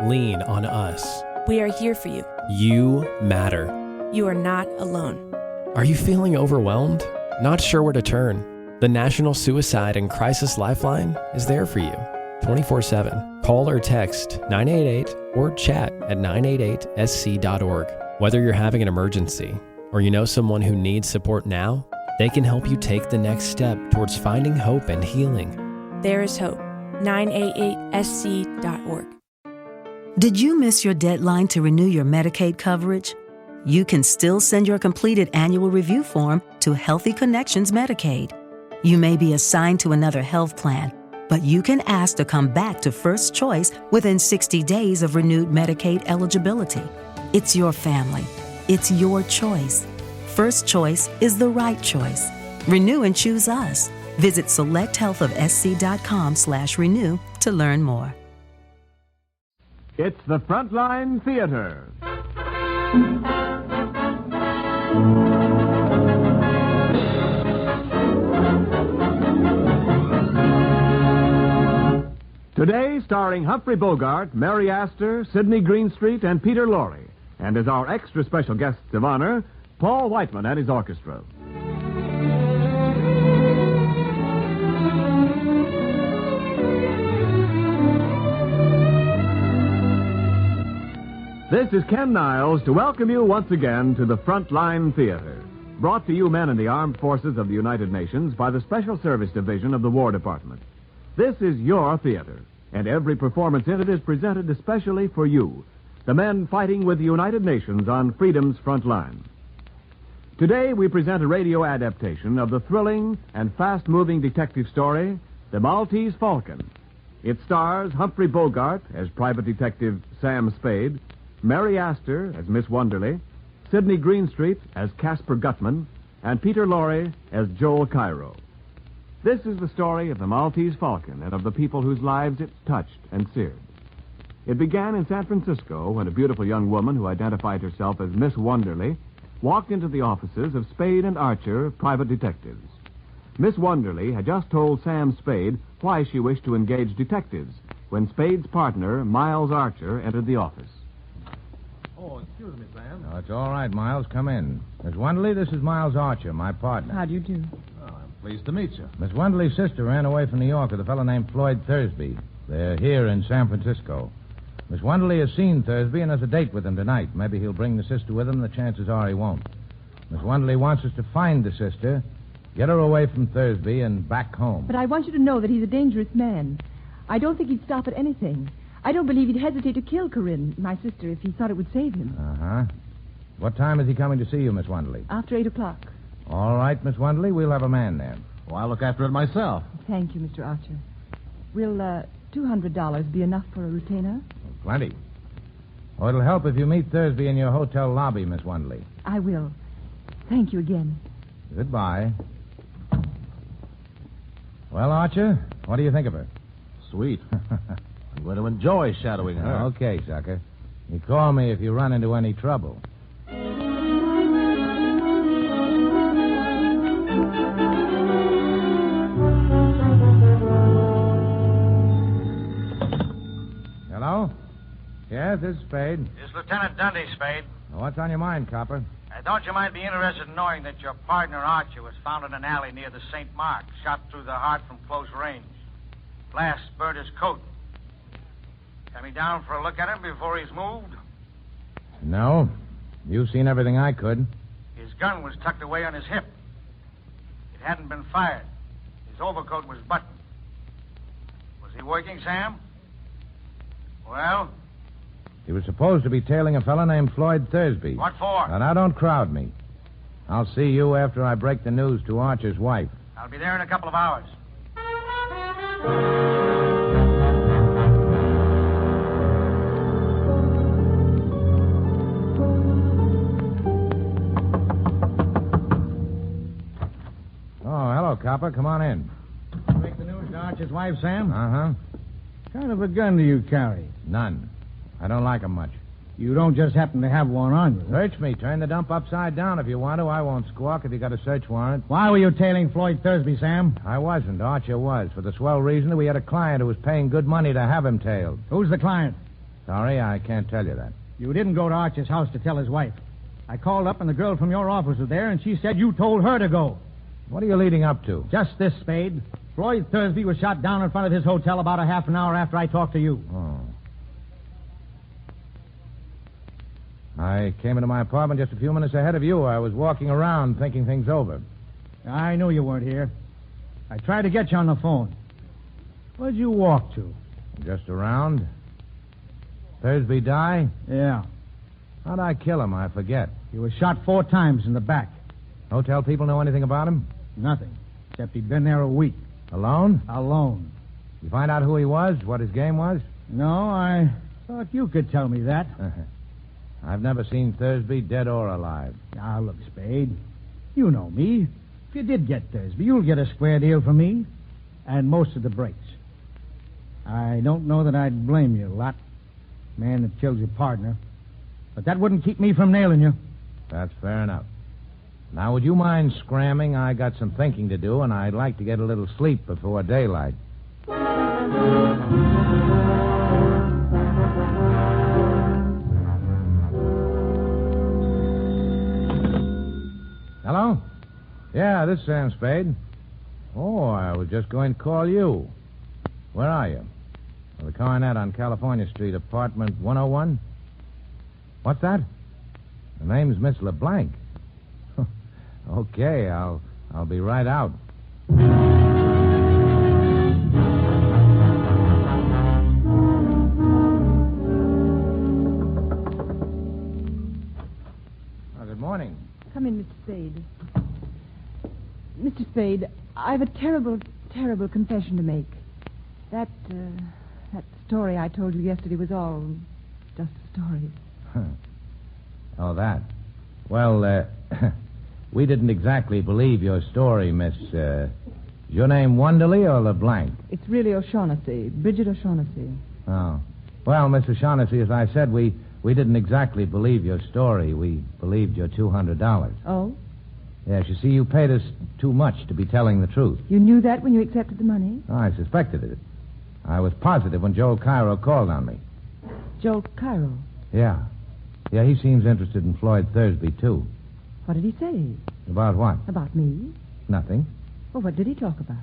lean on us. We are here for you. You matter. You are not alone. Are you feeling overwhelmed? Not sure where to turn? The National Suicide and Crisis Lifeline is there for you 24/7. Call or text 988 or chat at 988sc.org. Whether you're having an emergency or you know someone who needs support now, they can help you take the next step towards finding hope and healing. There is hope. 988sc.org. Did you miss your deadline to renew your Medicaid coverage? You can still send your completed annual review form to Healthy Connections Medicaid. You may be assigned to another health plan, but you can ask to come back to First Choice within 60 days of renewed Medicaid eligibility. It's your family. It's your choice. First Choice is the right choice. Renew and choose us. Visit selecthealthofsc.com/renew to learn more. It's the Frontline Theater. Today, starring Humphrey Bogart, Mary Astor, Sidney Greenstreet, and Peter Lorre. And as our extra special guests of honor, Paul Whiteman and his orchestra. This is Ken Niles to welcome you once again to the Frontline Theater. Brought to you men in the armed forces of the United Nations by the Special Service Division of the War Department. This is your theater, and every performance in it is presented especially for you, the men fighting with the United Nations on freedom's front line. Today we present a radio adaptation of the thrilling and fast-moving detective story, The Maltese Falcon. It stars Humphrey Bogart as Private Detective Sam Spade, Mary Astor as Miss Wonderly, Sidney Greenstreet as Casper Gutman, and Peter Lorre as Joel Cairo. This is the story of the Maltese Falcon and of the people whose lives it touched and seared. It began in San Francisco when a beautiful young woman who identified herself as Miss Wonderly walked into the offices of Spade and Archer, private detectives. Miss Wonderly had just told Sam Spade why she wished to engage detectives when Spade's partner, Miles Archer, entered the office. Oh, excuse me, Sam. Oh, it's all right, Miles. Come in. Miss Wonderly, this is Miles Archer, my partner. How do you do? Oh, I'm pleased to meet you. Miss Wonderly's sister ran away from New York with a fellow named Floyd Thursby. They're here in San Francisco. Miss Wonderly has seen Thursby and has a date with him tonight. Maybe he'll bring the sister with him. The chances are he won't. Miss Wonderly wants us to find the sister, get her away from Thursby, and back home. But I want you to know that he's a dangerous man. I don't think he'd stop at anything. I don't believe he'd hesitate to kill Corinne, my sister, if he thought it would save him. Uh-huh. What time is he coming to see you, Miss Wonderly? After 8 o'clock. All right, Miss Wonderly, we'll have a man there. Well, I'll look after it myself. Thank you, Mr. Archer. Will $200 be enough for a retainer? Plenty. Oh, it'll help if you meet Thursby in your hotel lobby, Miss Wonderly. I will. Thank you again. Goodbye. Well, Archer, what do you think of her? Sweet. I'm going to enjoy shadowing her. Okay, sucker. You call me if you run into any trouble. Hello? Yes, this is Spade. It's Lieutenant Dundee, Spade. What's on your mind, Copper? Don't you mind be interested in knowing that your partner, Archer, was found in an alley near the St. Mark, shot through the heart from close range. Blast burned his coat. Coming down for a look at him before he's moved? No. You've seen everything I could. His gun was tucked away on his hip. It hadn't been fired. His overcoat was buttoned. Was he working, Sam? Well? He was supposed to be tailing a fellow named Floyd Thursby. What for? Now, don't crowd me. I'll see you after I break the news to Archer's wife. I'll be there in a couple of hours. Oh, hello, Copper. Come on in. Break the news to Archer's wife, Sam? Uh-huh. What kind of a gun do you carry? None. I don't like 'em much. You don't just happen to have one on you. Search me. Turn the dump upside down if you want to. I won't squawk if you got a search warrant. Why were you tailing Floyd Thursby, Sam? I wasn't. Archer was, for the swell reason that we had a client who was paying good money to have him tailed. Who's the client? Sorry, I can't tell you that. You didn't go to Arch's house to tell his wife. I called up and the girl from your office was there, and she said you told her to go. What are you leading up to? Just this, Spade. Floyd Thursby was shot down in front of his hotel about a half an hour after I talked to you. Oh. I came into my apartment just a few minutes ahead of you. I was walking around thinking things over. I knew you weren't here. I tried to get you on the phone. Where'd you walk to? Just around. Thursby die? Yeah. How'd I kill him? I forget. He was shot 4 times in the back. Hotel people know anything about him? Nothing. Except he'd been there a week. Alone? Alone. You find out who he was? What his game was? No, I thought you could tell me that. I've never seen Thursby dead or alive. Now, look, Spade. You know me. If you did get Thursby, you'll get a square deal from me. And most of the breaks. I don't know that I'd blame you a lot. Man that killed your partner. But that wouldn't keep me from nailing you. That's fair enough. Now, would you mind scramming? I got some thinking to do, and I'd like to get a little sleep before daylight. Hello? Yeah, this is Sam Spade. Oh, I was just going to call you. Where are you? The Coronet on California Street, apartment 101? What's that? The name's Miss LeBlanc. Okay, I'll be right out. Good morning. Come in, Mr. Spade. Mr. Spade, I've a terrible, terrible confession to make. That story I told you yesterday was all just a story. Oh, that. Well, we didn't exactly believe your story, Miss, is your name Wonderly or LeBlanc? It's really O'Shaughnessy, Bridget O'Shaughnessy. Oh. Well, Miss O'Shaughnessy, as I said, we didn't exactly believe your story. We believed your $200. Oh? Yes, you see, you paid us too much to be telling the truth. You knew that when you accepted the money? Oh, I suspected it. I was positive when Joel Cairo called on me. Joel Cairo? Yeah. Yeah, he seems interested in Floyd Thursby, too. What did he say? About what? About me? Nothing. Well, what did he talk about?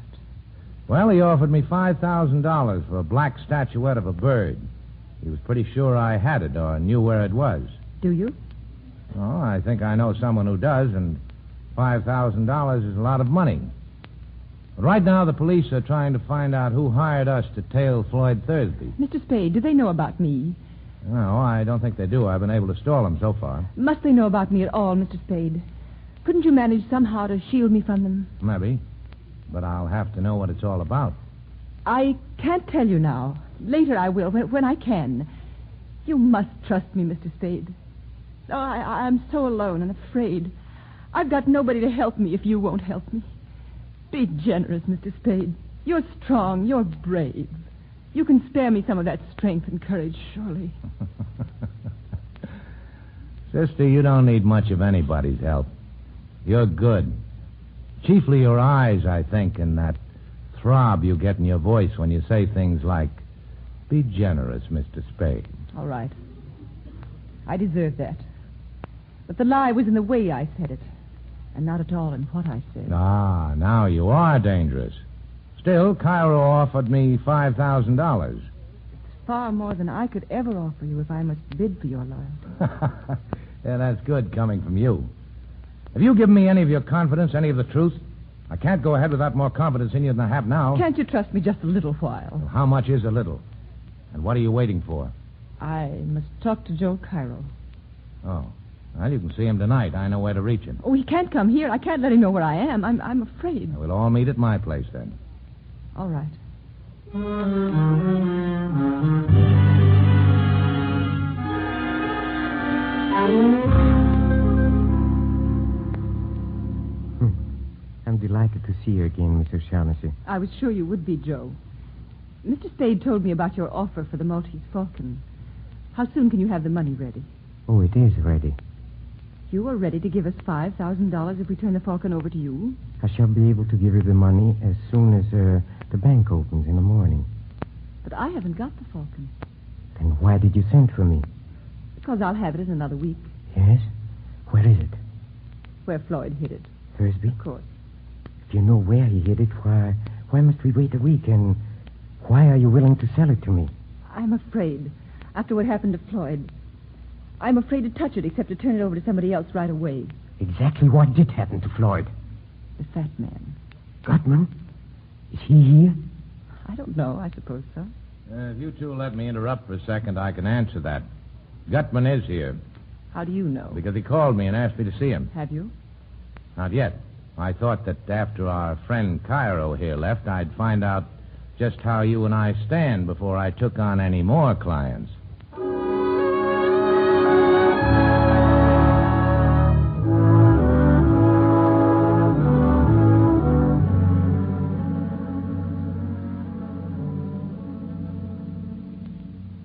Well, he offered me $5,000 for a black statuette of a bird. He was pretty sure I had it or knew where it was. Do you? Oh, I think I know someone who does, and $5,000 is a lot of money. But right now, the police are trying to find out who hired us to tail Floyd Thursby. Mr. Spade, do they know about me? No, I don't think they do. I've been able to stall them so far. Must they know about me at all, Mr. Spade? Couldn't you manage somehow to shield me from them? Maybe. But I'll have to know what it's all about. I can't tell you now. Later I will, when I can. You must trust me, Mr. Spade. Oh, I'm so alone and afraid. I've got nobody to help me if you won't help me. Be generous, Mr. Spade. You're strong. You're brave. You can spare me some of that strength and courage, surely. Sister, you don't need much of anybody's help. You're good. Chiefly your eyes, I think, and that throb you get in your voice when you say things like, be generous, Mr. Spade. All right. I deserve that. But the lie was in the way I said it, and not at all in what I said. Ah, now you are dangerous. Still, Cairo offered me $5,000. It's far more than I could ever offer you if I must bid for your loyalty. Yeah, that's good coming from you. Have you given me any of your confidence, any of the truth? I can't go ahead without more confidence in you than I have now. Can't you trust me just a little while? Well, how much is a little? And what are you waiting for? I must talk to Joel Cairo. Oh. Well, you can see him tonight. I know where to reach him. Oh, he can't come here. I can't let him know where I am. I'm afraid. We'll all meet at my place then. All right. I'm delighted to see you again, Mr. O'Shaughnessy. I was sure you would be, Joe. Mr. Spade told me about your offer for the Maltese Falcon. How soon can you have the money ready? Oh, it is ready. You are ready to give us $5,000 if we turn the Falcon over to you? I shall be able to give you the money as soon as the bank opens in the morning. But I haven't got the Falcon. And why did you send for me? Because I'll have it in another week. Yes? Where is it? Where Floyd hid it. Thursby? Of course. If you know where he hid it, why must we wait a week? And why are you willing to sell it to me? I'm afraid, after what happened to Floyd. I'm afraid to touch it except to turn it over to somebody else right away. Exactly what did happen to Floyd? The fat man. Gutman? Is he here? I don't know. I suppose so. If you two let me interrupt for a second, I can answer that. Gutman is here. How do you know? Because he called me and asked me to see him. Have you? Not yet. I thought that after our friend Cairo here left, I'd find out just how you and I stand before I took on any more clients.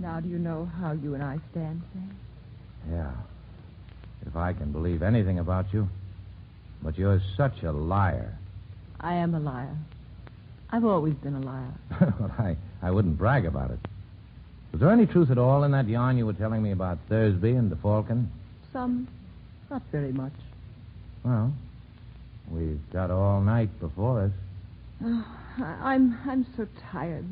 Now do you know how you and I stand, Sam? Yeah. If I can believe anything about you. But you're such a liar. I am a liar. I've always been a liar. Well, I wouldn't brag about it. Was there any truth at all in that yarn you were telling me about Thursby and the Falcon? Some. Not very much. Well, we've got all night before us. Oh, I'm so tired.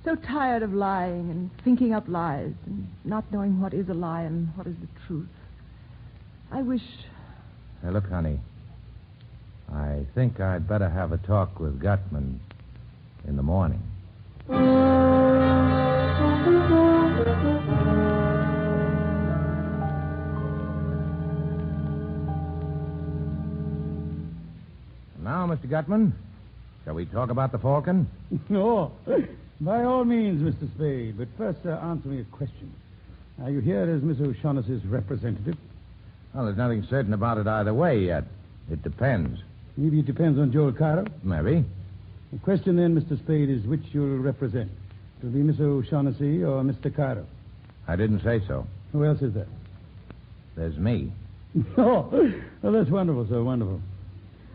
So tired of lying and thinking up lies and not knowing what is a lie and what is the truth. I wish... Hey, look, honey. I think I'd better have a talk with Gutman in the morning. Now, Mr. Gutman, shall we talk about the Falcon? Oh, by all means, Mr. Spade. But first, answer me a question. Are you here as Miss O'Shaughnessy's representative? Well, there's nothing certain about it either way yet. It depends. Maybe it depends on Joel Cairo. Maybe. The question then, Mr. Spade, is which you'll represent. It'll be Miss O'Shaughnessy or Mr. Cairo. I didn't say so. Who else is there? There's me. Oh, well, that's wonderful, sir, wonderful.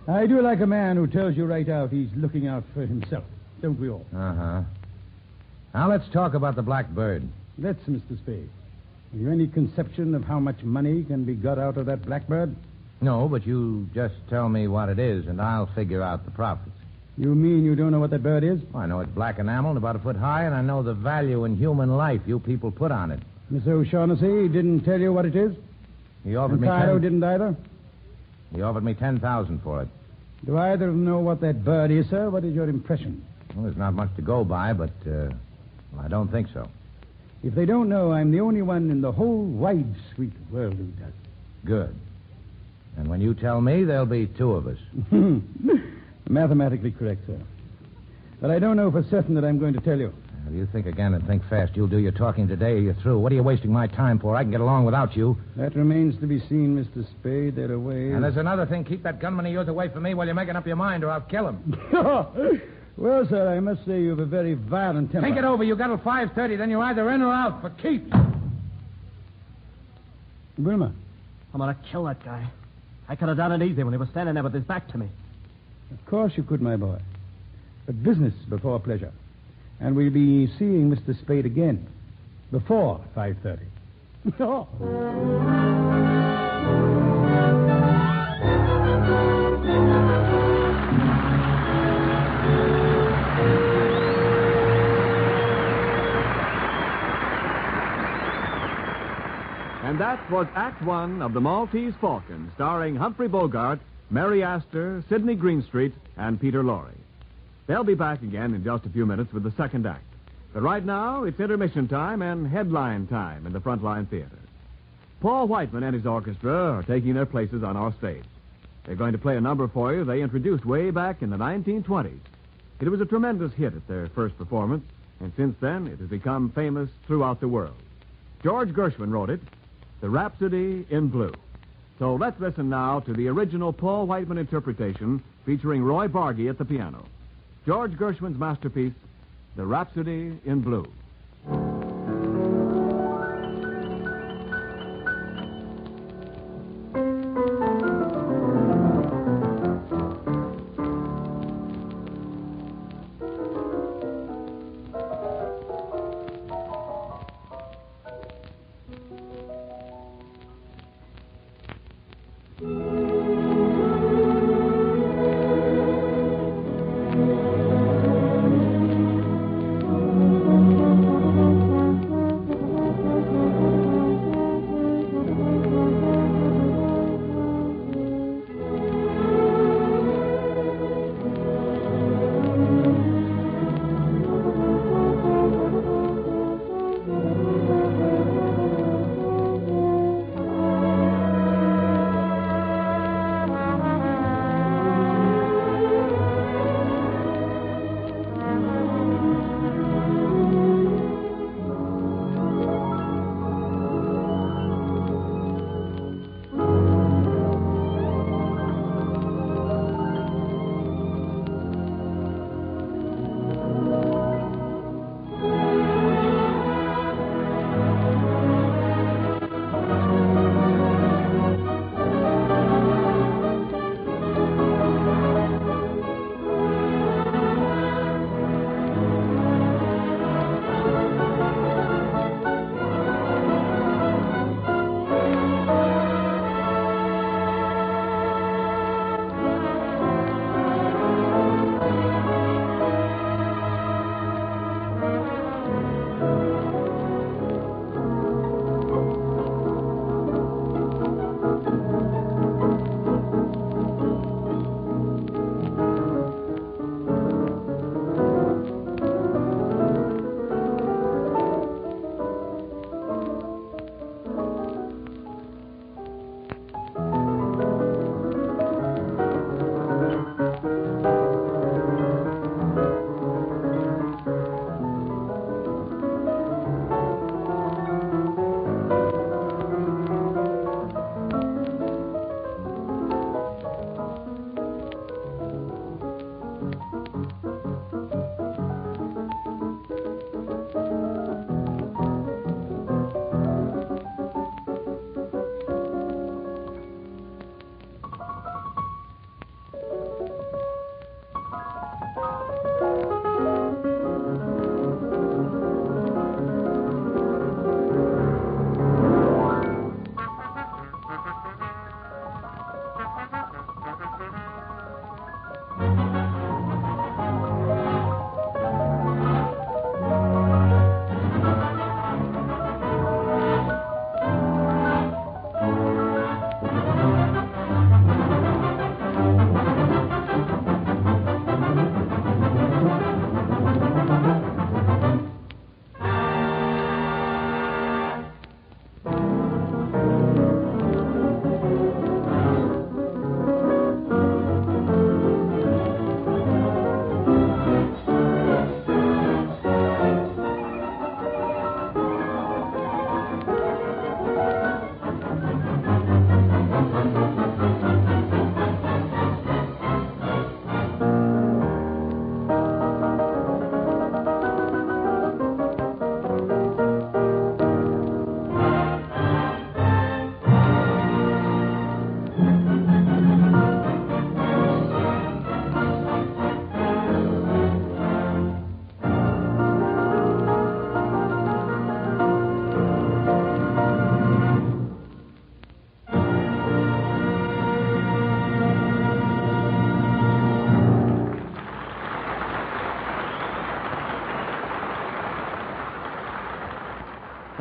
I do like a man who tells you right out he's looking out for himself. Don't we all? Uh-huh. Now let's talk about the blackbird. Let's, Mr. Spade. Have you any conception of how much money can be got out of that blackbird? No, but you just tell me what it is, and I'll figure out the profits. You mean you don't know what that bird is? Well, I know it's black enameled, about a foot high, and I know the value in human life you people put on it. Miss O'Shaughnessy didn't tell you what it is? He offered And me Cairo didn't either? He offered me $10,000 for it. Do either of them know what that bird is, sir? What is your impression? Well, there's not much to go by, but I don't think so. If they don't know, I'm the only one in the whole wide, sweet world who does. Good. And when you tell me, there'll be two of us. Mathematically correct, sir. But I don't know for certain that I'm going to tell you. If you think again and think fast, you'll do your talking today or you're through. What are you wasting my time for? I can get along without you. That remains to be seen, Mr. Spade. There are ways... And there's another thing. Keep that gunman of yours away from me while you're making up your mind, or I'll kill him. Well, sir, I must say you have a very violent temper. Think it over. You got till 5:30, then you're either in or out for keeps. Wilma. I'm going to kill that guy. I could have done it easy when he was standing there with his back to me. Of course you could, my boy. But business before pleasure. And we'll be seeing Mr. Spade again before 5:30. And that was Act One of The Maltese Falcon, starring Humphrey Bogart, Mary Astor, Sidney Greenstreet, and Peter Lorre. They'll be back again in just a few minutes with the second act. But right now, it's intermission time and headline time in the Frontline Theater. Paul Whiteman and his orchestra are taking their places on our stage. They're going to play a number for you they introduced way back in the 1920s. It was a tremendous hit at their first performance, and since then, it has become famous throughout the world. George Gershwin wrote it, The Rhapsody in Blue. So let's listen now to the original Paul Whiteman interpretation featuring Roy Bargy at the piano. George Gershwin's masterpiece, The Rhapsody in Blue.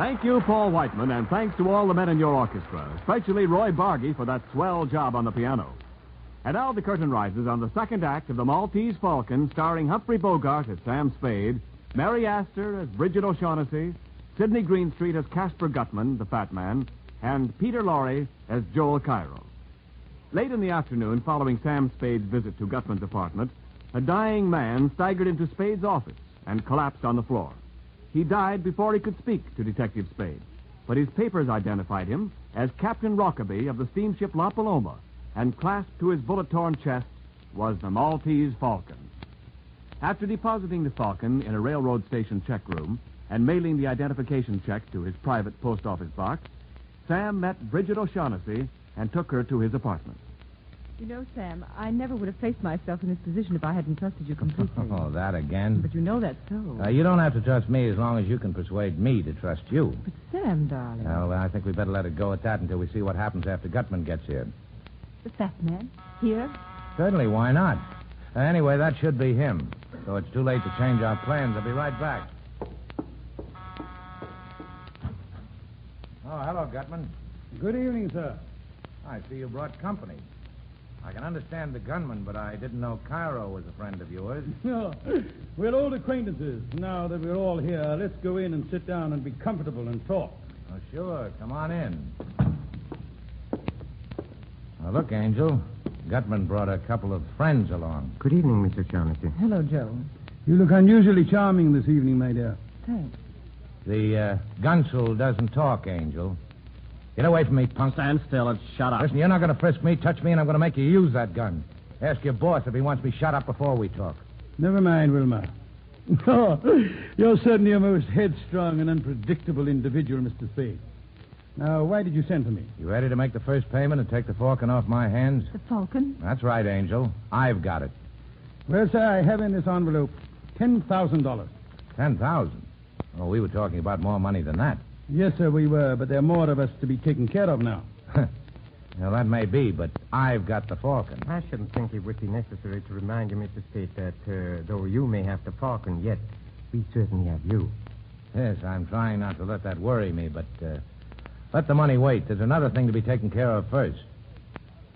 Thank you, Paul Whiteman, and thanks to all the men in your orchestra, especially Roy Bargy for that swell job on the piano. And now the curtain rises on the second act of the Maltese Falcon, starring Humphrey Bogart as Sam Spade, Mary Astor as Bridget O'Shaughnessy, Sidney Greenstreet as Casper Gutman, the fat man, and Peter Lorre as Joel Cairo. Late in the afternoon, following Sam Spade's visit to Gutman's apartment, a dying man staggered into Spade's office and collapsed on the floor. He died before he could speak to Detective Spade, but his papers identified him as Captain Rockaby of the steamship La Paloma, and clasped to his bullet-torn chest was the Maltese Falcon. After depositing the Falcon in a railroad station check room and mailing the identification check to his private post office box, Sam met Bridget O'Shaughnessy and took her to his apartment. You know, Sam, I never would have placed myself in this position if I hadn't trusted you completely. Oh, that again? But you know that's so. You don't have to trust me as long as you can persuade me to trust you. But Sam, darling. Well, I think we better let it go at that until we see what happens after Gutman gets here. The fat man? Here? Certainly, why not? Anyway, that should be him. So it's too late to change our plans. I'll be right back. Oh, hello, Gutman. Good evening, sir. I see you brought company. I can understand the gunman, but I didn't know Cairo was a friend of yours. No, we're old acquaintances. Now that we're all here, let's go in and sit down and be comfortable and talk. Oh, sure. Come on in. Now, look, Angel. Gutman brought a couple of friends along. Good evening, Mr. Shaughnessy. Hello, Joe. You look unusually charming this evening, my dear. Thanks. The gunsul doesn't talk, Angel. Get away from me, punk. Stand still and shut up. Listen, you're not going to frisk me, touch me, and I'm going to make you use that gun. Ask your boss if he wants me shot up before we talk. Never mind, Wilma. Oh, you're certainly a most headstrong and unpredictable individual, Mr. Spade. Now, why did you send for me? You ready to make the first payment and take the Falcon off my hands? The Falcon? That's right, Angel. I've got it. Well, sir, I have in this envelope $10,000. 10,000? Oh, we were talking about more money than that. Yes, sir, we were, but there are more of us to be taken care of now. Well, that may be, but I've got the Falcon. I shouldn't think it would be necessary to remind you, Mr. Spade, that though you may have the Falcon, yet we certainly have you. Yes, I'm trying not to let that worry me, but let the money wait. There's another thing to be taken care of first.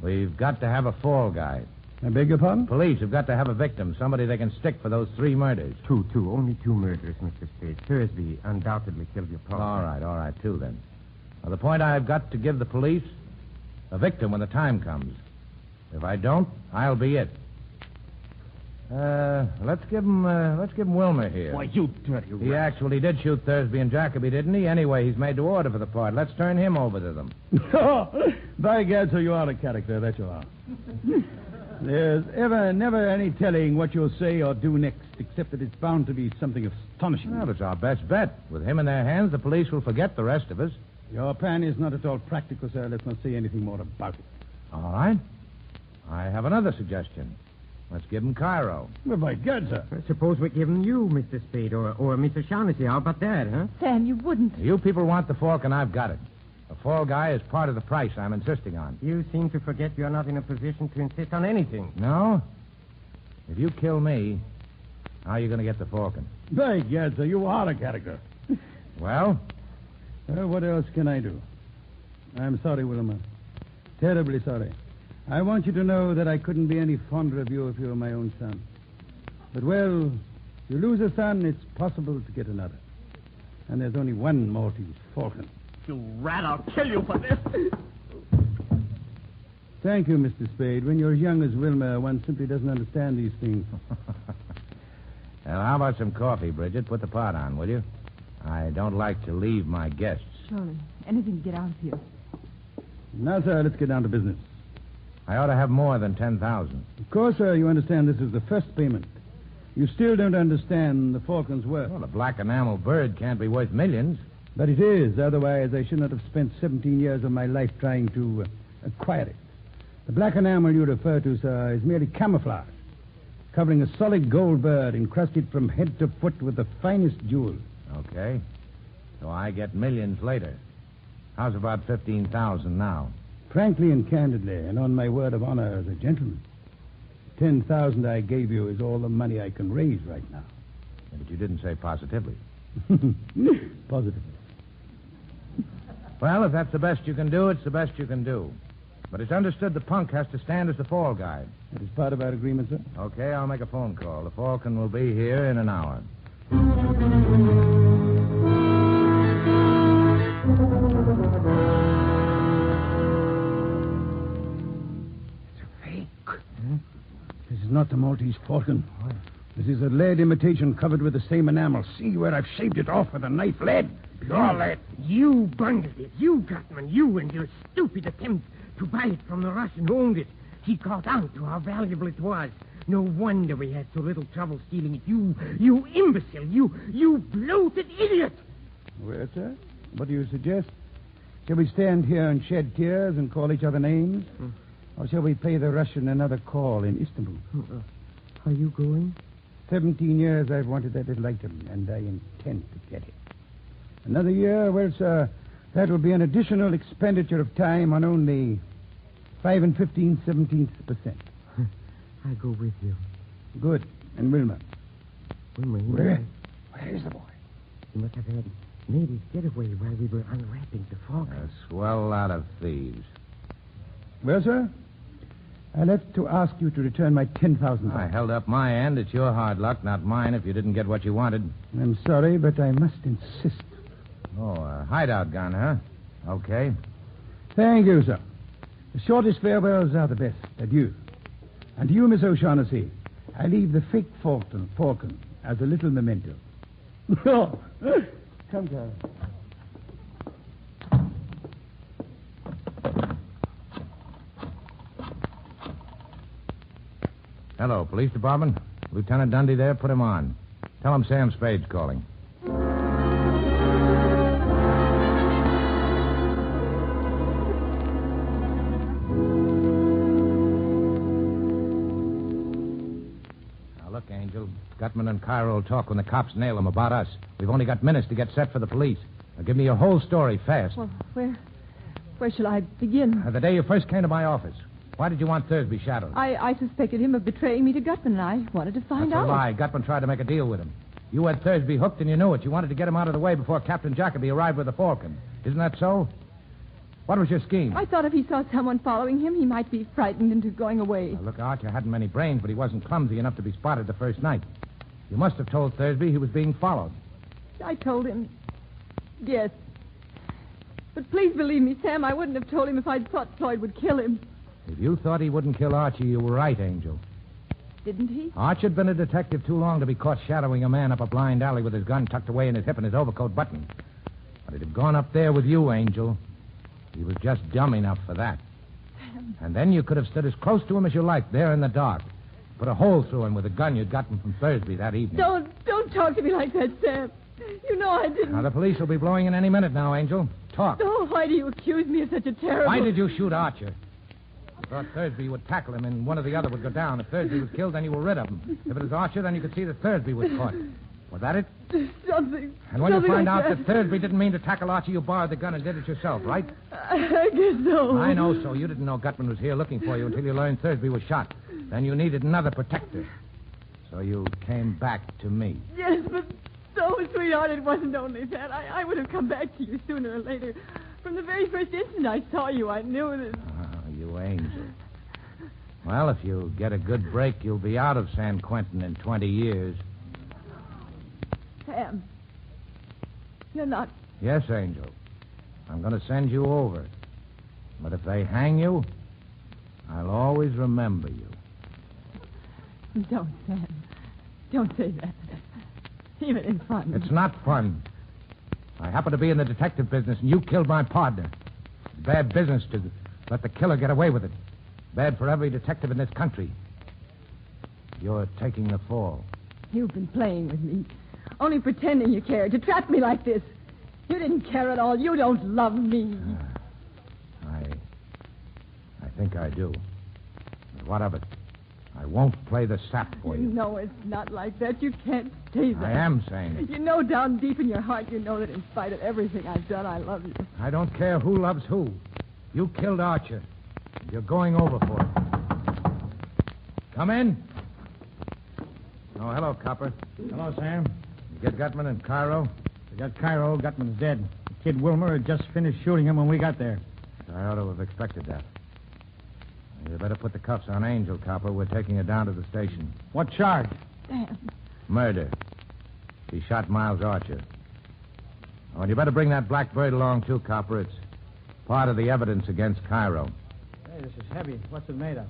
We've got to have a fall guy. I beg your pardon? Police have got to have a victim, somebody they can stick for those 3 murders. Two. Only 2 murders, Mr. Spade. Thursby undoubtedly killed your partner. All right, 2 then. Now, the point I've got to give the police, a victim when the time comes. If I don't, I'll be it. Let's give him Wilmer here. Why, you dirty He actually did shoot Thursby and Jacoby, didn't he? Anyway, he's made to order for the part. Let's turn him over to them. By gad, so you are a character, that you are. There's never any telling what you'll say or do next, except that it's bound to be something astonishing. Well, it's our best bet. With him in their hands, the police will forget the rest of us. Your plan is not at all practical, sir. Let's not say anything more about it. All right. I have another suggestion. Let's give him Cairo. Well, by God, sir. Suppose we give him you, Mr. Spade, or Mr. Shaughnessy. How about that, huh? Sam, you wouldn't. You people want the Falcon, I've got it. The fall guy is part of the price I'm insisting on. You seem to forget you're not in a position to insist on anything. No? If you kill me, how are you going to get the Falcon? By God, sir, you are a character. Well? What else can I do? I'm sorry, Wilma. Terribly sorry. I want you to know that I couldn't be any fonder of you if you were my own son. But, well, if you lose a son, it's possible to get another. And there's only one Maltese Falcon. You rat, I'll kill you for this. Thank you, Mr. Spade. When you're as young as Wilma, one simply doesn't understand these things. Well, how about some coffee, Bridget? Put the pot on, will you? I don't like to leave my guests. Surely. Anything to get out of here. Now, sir, let's get down to business. I ought to have more than 10,000. Of course, sir, you understand this is the first payment. You still don't understand the Falcon's worth. Well, a black enamel bird can't be worth millions. But it is. Otherwise, I should not have spent 17 years of my life trying to acquire it. The black enamel you refer to, sir, is merely camouflage, covering a solid gold bird encrusted from head to foot with the finest jewels. Okay. So I get millions later. How's about 15,000 now? Frankly and candidly, and on my word of honor as a gentleman, 10,000 I gave you is all the money I can raise right now. But you didn't say positively. Positively. Well, if that's the best you can do, it's the best you can do. But it's understood the punk has to stand as the fall guy. That is part of our agreement, sir. Okay, I'll make a phone call. The Falcon will be here in an hour. It's a fake. This is not the Maltese Falcon. What? This is a lead imitation covered with the same enamel. See where I've shaved it off with a knife. Lead. Pure lead. You bundled it. You, Gutman. You and your stupid attempt to buy it from the Russian who owned it. He caught on to how valuable it was. No wonder we had so little trouble stealing it. You imbecile. You bloated idiot. Well, sir, what do you suggest? Shall we stand here and shed tears and call each other names? Or shall we pay the Russian another call in Istanbul? Are you going? 17 years I've wanted that little item, and I intend to get it. Another year, well, sir, that will be an additional expenditure of time on only 5 and 15/17%. I go with you. Good. And Wilma? Wilma, Where is the boy? He must have had made his getaway while we were unwrapping the Falcon. A swell lot of thieves. Well, sir, I'll have to ask you to return my $10,000. I held up my end. It's your hard luck, not mine, if you didn't get what you wanted. I'm sorry, but I must insist. Oh, a hideout gun, huh? Okay. Thank you, sir. The shortest farewells are the best. Adieu. And to you, Miss O'Shaughnessy, I leave the fake Falcon as a little memento. Come, Carol. Hello, police department. Lieutenant Dundee there. Put him on. Tell him Sam Spade's calling. Look, Angel, Gutman and Cairo will talk when the cops nail them about us. We've only got minutes to get set for the police. Now, give me your whole story fast. Well, where shall I begin? The day you first came to my office. Why did you want Thursby shadowed? I suspected him of betraying me to Gutman, and I wanted to find out. That's a lie. Gutman tried to make a deal with him. You had Thursby hooked, and you knew it. You wanted to get him out of the way before Captain Jacoby arrived with the Falcon. Isn't that so? What was your scheme? I thought if he saw someone following him, he might be frightened into going away. Now, look, Archer hadn't many brains, but he wasn't clumsy enough to be spotted the first night. You must have told Thursby he was being followed. I told him, yes. But please believe me, Sam, I wouldn't have told him if I'd thought Floyd would kill him. If you thought he wouldn't kill Archie, you were right, Angel. Didn't he? Archie had been a detective too long to be caught shadowing a man up a blind alley with his gun tucked away in his hip and his overcoat buttoned. But he'd have gone up there with you, Angel. He was just dumb enough for that. Sam. And then you could have stood as close to him as you liked, there in the dark. Put a hole through him with a gun you'd gotten from Thursby that evening. Don't talk to me like that, Sam. You know I didn't. Now, the police will be blowing in any minute now, Angel. Talk. Oh, why do you accuse me of such a terrible... Why did you shoot Archer? You thought Thursby would tackle him and one or the other would go down. If Thursby was killed, then you were rid of him. If it was Archer, then you could see that Thursby was caught. Was that it? Something. And when you something find like out that Thursby didn't mean to tackle Archie, you borrowed the gun and did it yourself, right? I guess so. I know so. You didn't know Gutman was here looking for you until you learned Thursby was shot. Then you needed another protector. So you came back to me. Yes, but so, sweetheart, it wasn't only that. I would have come back to you sooner or later. From the very first instant I saw you, I knew that... Oh, you angel. Well, if you get a good break, you'll be out of San Quentin in 20 years. Sam, you're not... Yes, Angel. I'm going to send you over. But if they hang you, I'll always remember you. Don't, Sam. Don't say that. Even in fun. It's not fun. I happen to be in the detective business, and you killed my partner. It's bad business to let the killer get away with it. Bad for every detective in this country. You're taking the fall. You've been playing with me. Only pretending you cared. To trap me like this. You didn't care at all. You don't love me. I think I do. But what of it? I won't play the sap for you. No, it's not like that. You can't say that. I am saying it. You know down deep in your heart, you know that in spite of everything I've done, I love you. I don't care who loves who. You killed Archer. You're going over for it. Come in. Oh, hello, Copper. Hello, Sam. You get Gutman and Cairo? We got Cairo. Gutman's dead. Kid Wilmer had just finished shooting him when we got there. I ought to have expected that. You better put the cuffs on Angel, Copper. We're taking her down to the station. What charge? Damn. Murder. She shot Miles Archer. Oh, and you better bring that black bird along, too, Copper. It's part of the evidence against Cairo. Hey, this is heavy. What's it made of?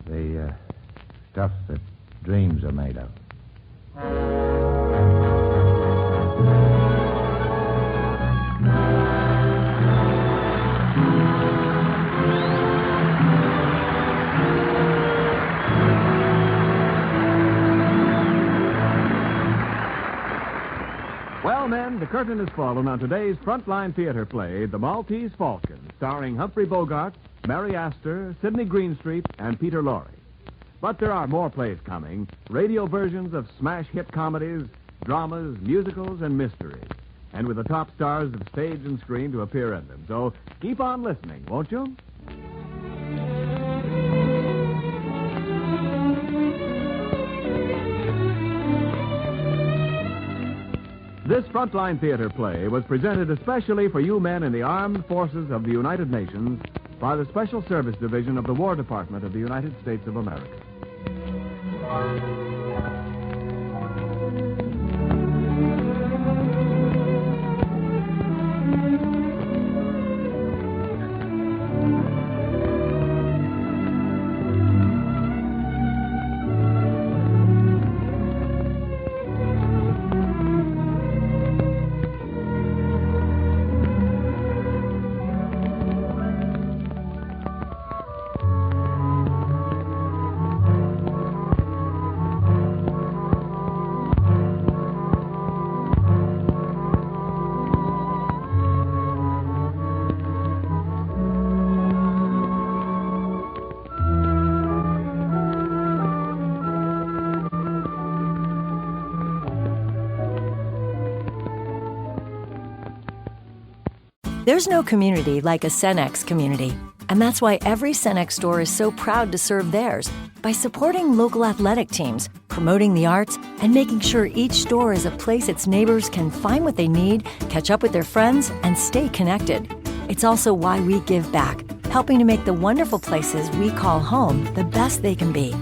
The stuff that dreams are made of. Well, men, the curtain has fallen on today's Frontline Theater play, The Maltese Falcon, starring Humphrey Bogart, Mary Astor, Sidney Greenstreet, and Peter Lorre. But there are more plays coming, radio versions of smash hit comedies, dramas, musicals, and mysteries, and with the top stars of stage and screen to appear in them. So keep on listening, won't you? This Frontline Theater play was presented especially for you men in the armed forces of the United Nations by the Special Service Division of the War Department of the United States of America. There's no community like a Cenex community, and that's why every Cenex store is so proud to serve theirs by supporting local athletic teams, promoting the arts, and making sure each store is a place its neighbors can find what they need, catch up with their friends, and stay connected. It's also why we give back, helping to make the wonderful places we call home the best they can be.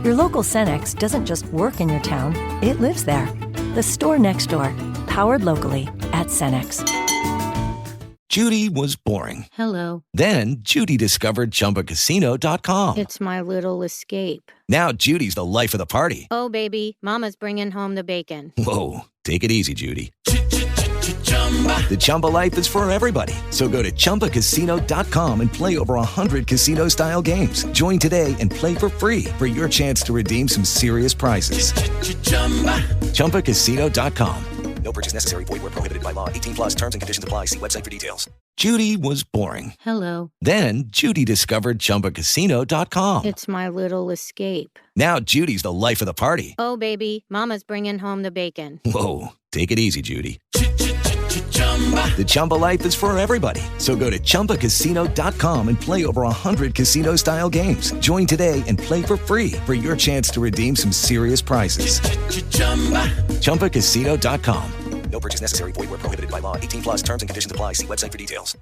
Your local Cenex doesn't just work in your town, it lives there. The store next door, powered locally at Cenex. Judy was boring. Hello. Then Judy discovered ChumbaCasino.com. It's my little escape. Now Judy's the life of the party. Oh, baby, mama's bringing home the bacon. Whoa, take it easy, Judy. The Chumba life is for everybody. So go to ChumbaCasino.com and play over 100 casino-style games. Join today and play for free for your chance to redeem some serious prizes. ChumbaCasino.com. No purchase necessary. Void where prohibited by law. 18 plus terms and conditions apply. See website for details. Judy was boring. Hello. Then Judy discovered ChumbaCasino.com. It's my little escape. Now Judy's the life of the party. Oh, baby, mama's bringing home the bacon. Whoa, take it easy, Judy. The Chumba life is for everybody. So go to ChumbaCasino.com and play over 100 casino-style games. Join today and play for free for your chance to redeem some serious prizes. ChumbaCasino.com. No purchase necessary. Void where prohibited by law. 18 plus terms and conditions apply. See website for details.